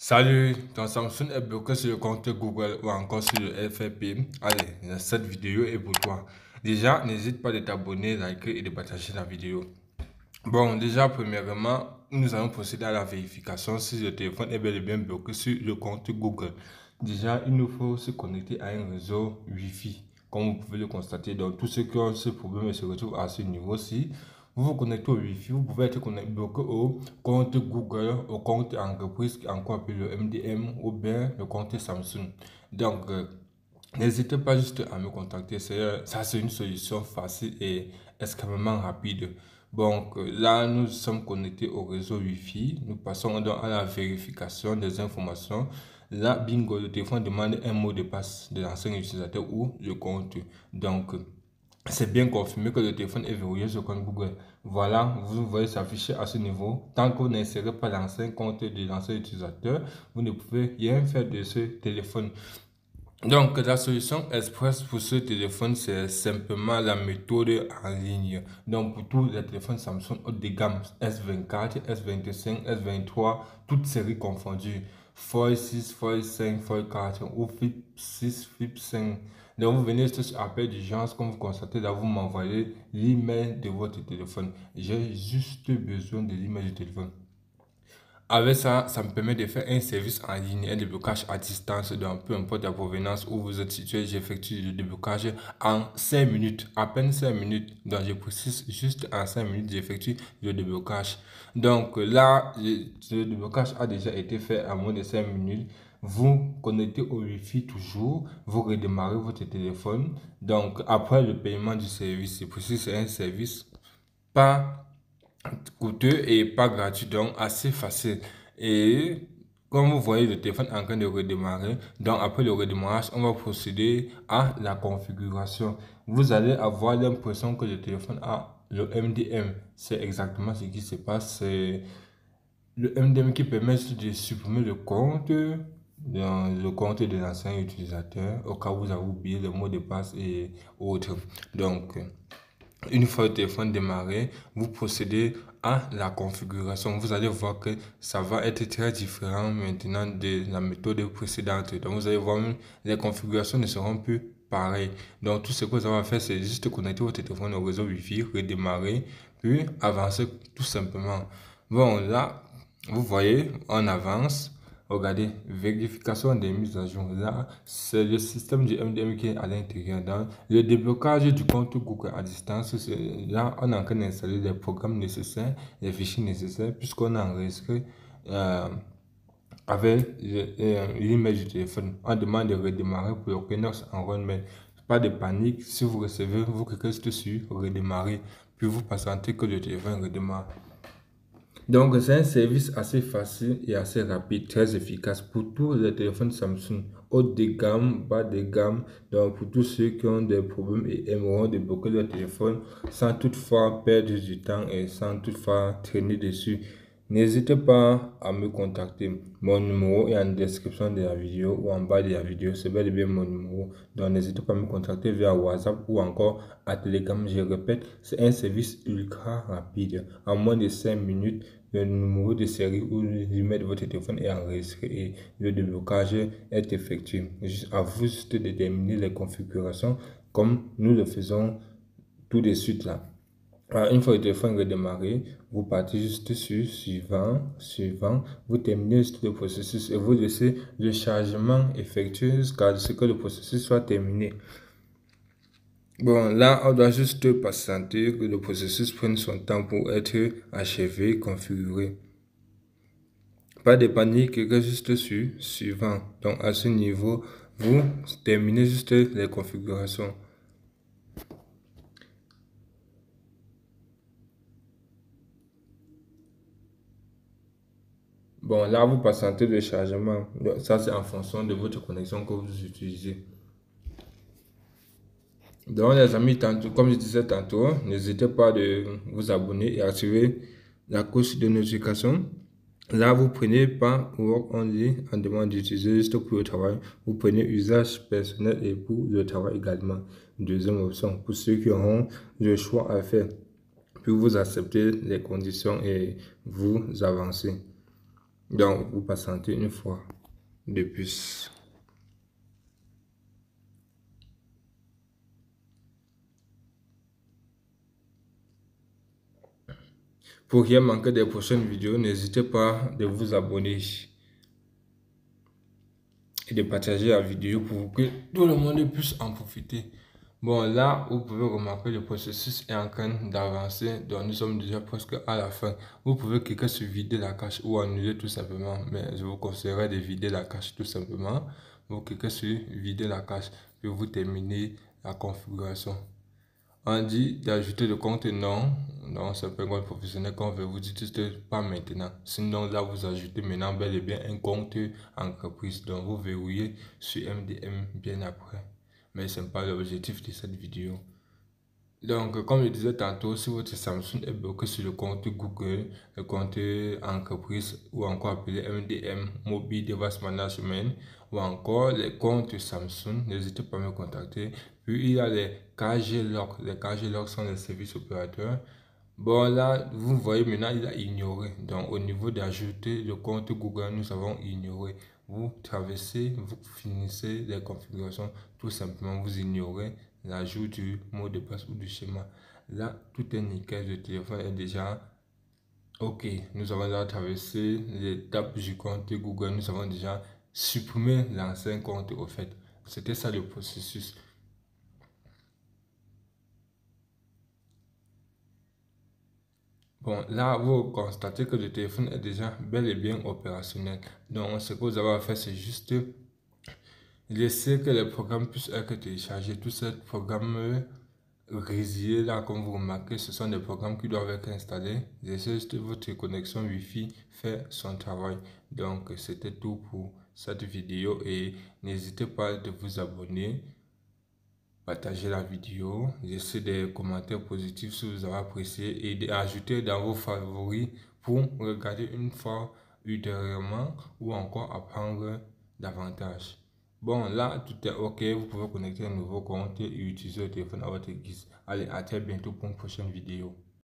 Salut, ton Samsung est bloqué sur le compte Google ou encore sur le FFP. Allez, cette vidéo est pour toi. Déjà, n'hésite pas de t'abonner, liker et de partager la vidéo. Bon, déjà, premièrement, nous allons procéder à la vérification si le téléphone est bel et bien bloqué sur le compte Google. Déjà, il nous faut se connecter à un réseau Wi-Fi, comme vous pouvez le constater. Donc, tous ceux qui ont ce problème se retrouvent à ce niveau-ci. Vous vous connectez au Wi-Fi, vous pouvez être bloqué au compte Google, au compte entreprise, encore appelé le MDM, ou bien le compte Samsung. Donc, n'hésitez pas juste à me contacter. Ça, c'est une solution facile et extrêmement rapide. Donc, là, nous sommes connectés au réseau Wi-Fi. Nous passons donc à la vérification des informations. Là, bingo, le téléphone demande un mot de passe de l'ancien utilisateur ou le compte. Donc, c'est bien confirmé que le téléphone est verrouillé sur le compte Google. Voilà, vous voyez s'afficher à ce niveau. Tant que vous n'insérez pas l'ancien compte de l'ancien utilisateur, vous ne pouvez rien faire de ce téléphone. Donc, la solution express pour ce téléphone, c'est simplement la méthode en ligne. Donc, pour tous les téléphones Samsung haut de gamme, S24, S25, S23, toutes séries confondues, Fold 6, Fold 5, Fold 4 ou Flip 6, Flip 5. Donc, vous venez sur appel d'urgence, comme vous constatez là, vous m'envoyez l'email de votre téléphone. J'ai juste besoin de l'email du téléphone. Avec ça, ça me permet de faire un service en ligne, un déblocage à distance, donc peu importe la provenance où vous êtes situé, j'effectue le déblocage en 5 minutes, à peine 5 minutes. Donc, je précise juste en 5 minutes, j'effectue le déblocage. Donc, là, le déblocage a déjà été fait en moins de 5 minutes. Vous connectez au Wi-Fi toujours, vous redémarrez votre téléphone. Donc, après le paiement du service, c'est précis, c'est un service pas coûteux et pas gratuit, donc assez facile. Et comme vous voyez le téléphone en train de redémarrer, donc après le redémarrage, on va procéder à la configuration. Vous allez avoir l'impression que le téléphone a le MDM. C'est exactement ce qui se passe. C'est le MDM qui permet de supprimer le compte dans le compte de l'ancien utilisateur au cas où vous avez oublié le mot de passe et autres. Donc, une fois le téléphone démarré, vous procédez à la configuration. Vous allez voir que ça va être très différent maintenant de la méthode précédente. Donc, vous allez voir, les configurations ne seront plus pareilles. Donc, tout ce que vous avez à faire, c'est juste connecter votre téléphone au réseau Wi-Fi, redémarrer, puis avancer tout simplement. Bon, là, vous voyez, on avance. Regardez, vérification des mises à jour. Là, c'est le système du MDM qui est à l'intérieur. Dans le déblocage du compte Google à distance, là, on est en train d'installer les programmes nécessaires, les fichiers nécessaires, puisqu'on a enregistré avec l'email du téléphone. On demande de redémarrer pour le Kenox Enrollment. Pas de panique, si vous recevez, vous cliquez sur redémarrer, puis vous patientez que le téléphone redémarre. Donc, c'est un service assez facile et assez rapide, très efficace pour tous les téléphones Samsung, haut de gamme, bas de gamme. Donc, pour tous ceux qui ont des problèmes et aimeront débloquer leur téléphone sans toutefois perdre du temps et sans toutefois traîner dessus. N'hésitez pas à me contacter. Mon numéro est en description de la vidéo ou en bas de la vidéo. C'est bel et bien mon numéro. Donc, n'hésitez pas à me contacter via WhatsApp ou encore à Telegram. Je répète, c'est un service ultra rapide. En moins de 5 minutes, le numéro de série ou l'email de votre téléphone est enregistré et le déblocage est effectué. À vous juste de déterminer les configurations comme nous le faisons tout de suite là. Alors, une fois le téléphone redémarré, vous partez juste sur suivant, vous terminez juste le processus et vous laissez le chargement effectué jusqu'à ce que le processus soit terminé. Bon, là, on doit juste patienter que le processus prenne son temps pour être achevé, configuré. Pas de panique, cliquez juste sur suivant. Donc, à ce niveau, vous terminez juste les configurations. Bon, là, vous patientez le chargement. Donc, ça, c'est en fonction de votre connexion que vous utilisez. Donc, les amis, tantôt, comme je disais tantôt, n'hésitez pas de vous abonner et activer la cloche de notification. Là, vous prenez pas Work Only en demande d'utiliser juste pour le travail. Vous prenez usage personnel et pour le travail également. Deuxième option, pour ceux qui auront le choix à faire. Puis vous acceptez les conditions et vous avancez. Donc, vous patientez une fois de plus. Pour rien manquer des prochaines vidéos, n'hésitez pas de vous abonner et de partager la vidéo pour que tout le monde puisse en profiter. Bon, là, vous pouvez remarquer le processus est en train d'avancer. Donc, nous sommes déjà presque à la fin. Vous pouvez cliquer sur vider la cache ou annuler tout simplement. Mais je vous conseillerais de vider la cache tout simplement. Vous cliquez sur vider la cache puis vous terminez la configuration. On dit d'ajouter le compte non. Non, c'est pas un compte professionnel qu'on veut. Vous dites pas maintenant. Sinon, là, vous ajoutez maintenant bel et bien un compte entreprise. Donc, vous verrouillez sur MDM bien après. Mais ce n'est pas l'objectif de cette vidéo. Donc, comme je disais tantôt, si votre Samsung est bloqué sur le compte Google, le compte entreprise ou encore appelé MDM, Mobile Device Management, ou encore les comptes Samsung, n'hésitez pas à me contacter. Puis, il y a les KG-Lock. Les KG-Lock sont les services opérateurs. Bon, là, vous voyez maintenant, il a ignoré. Donc, au niveau d'ajouter le compte Google, nous avons ignoré. Vous traversez, vous finissez les configurations, tout simplement, vous ignorez l'ajout du mot de passe ou du schéma. Là, tout est nickel, le téléphone est déjà OK. Nous avons déjà traversé l'étape du compte Google, nous avons déjà supprimé l'ancien compte au fait. C'était ça le processus. Bon, là, vous constatez que le téléphone est déjà bel et bien opérationnel. Donc, ce que vous avez à faire, c'est juste laisser que les programmes puissent être téléchargés. Tous ces programmes résiliés là, comme vous remarquez, ce sont des programmes qui doivent être installés. Laissez juste votre connexion Wi-Fi faire son travail. Donc, c'était tout pour cette vidéo et n'hésitez pas de vous abonner, partager la vidéo, laisser des commentaires positifs si vous avez apprécié et d'ajouter dans vos favoris pour regarder une fois ultérieurement ou encore apprendre davantage. Bon, là, tout est OK. Vous pouvez connecter un nouveau compte et utiliser le téléphone à votre guise. Allez, à très bientôt pour une prochaine vidéo.